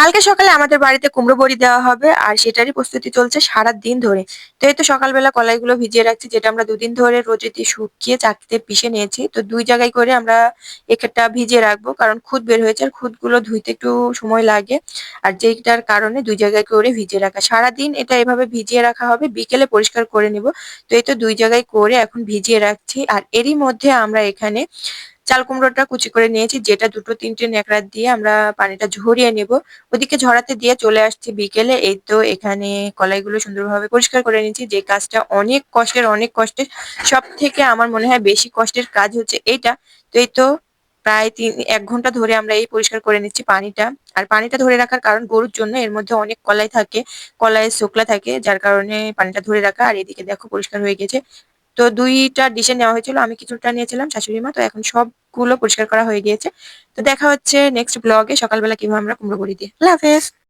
কালকে সকালে আমাদের বাড়িতে কুমড়ো বড়ি দেওয়া হবে আর সেটারই প্রস্তুতি চলছে সারাদিন ধরে। তো এই তো সকালবেলা কলাইগুলো ভিজিয়ে রাখছি, যেটা আমরা দুদিন ধরে রোদেতে শুকিয়ে চাকিতে পিষে নিয়েছি। তো ২ জায়গায় করে আমরা একটা ভিজিয়ে রাখবো, কারণ খুদ বের হয়েছে আর খুদগুলো ধুইতে একটু সময় লাগে। আর যেইটার কারণে ২ জায়গায় করে ভিজিয়ে রাখা। সারাদিন এটা এভাবে ভিজিয়ে রাখা হবে, বিকেলে পরিষ্কার করে নিবো। তো এই তো ২ জায়গায় করে এখন ভিজিয়ে রাখছি। আর এরই মধ্যে আমরা এখানে চাল কুমড়োটা কুচি করে নিয়েছি, যেটা ২-৩টে ন্যাকড়া দিয়ে আমরা পানিটা ঝরিয়ে নেব। ওদিকে ঝরাতে দিয়ে চলে আসছি বিকেলে। এই তো এখানে কলাইগুলো সুন্দরভাবে পরিষ্কার করে নিয়েছি। যে কাজটা অনেক কষ্টের, অনেক কষ্টের। সবথেকে আমার মনে হয় বেশি কষ্টের কাজ হচ্ছে এইটা। তো এই তো প্রায় ১ ঘন্টা ধরে আমরা এই পরিষ্কার করে নিচ্ছি পানিটা। আর পানিটা ধরে রাখার কারণ গরুর জন্য, এর মধ্যে অনেক কলাই থাকে, কলাইয়ের ছোকলা থাকে, যার কারণে পানিটা ধরে রাখা। আর এদিকে দেখো পরিষ্কার হয়ে গেছে। তো ২ টা ডিশে নেওয়া হয়েছিল। আমি কিছুটা নিয়েছিলাম, শাশুড়ি মা। তো এখন সবগুলো পরিষ্কার করা হয়ে গিয়েছে। তো দেখা হচ্ছে নেক্সট ব্লগে সকালবেলা কিভাবে আমরা কুমড়ো বড়ি দিই। আল্লাহ হাফেজ।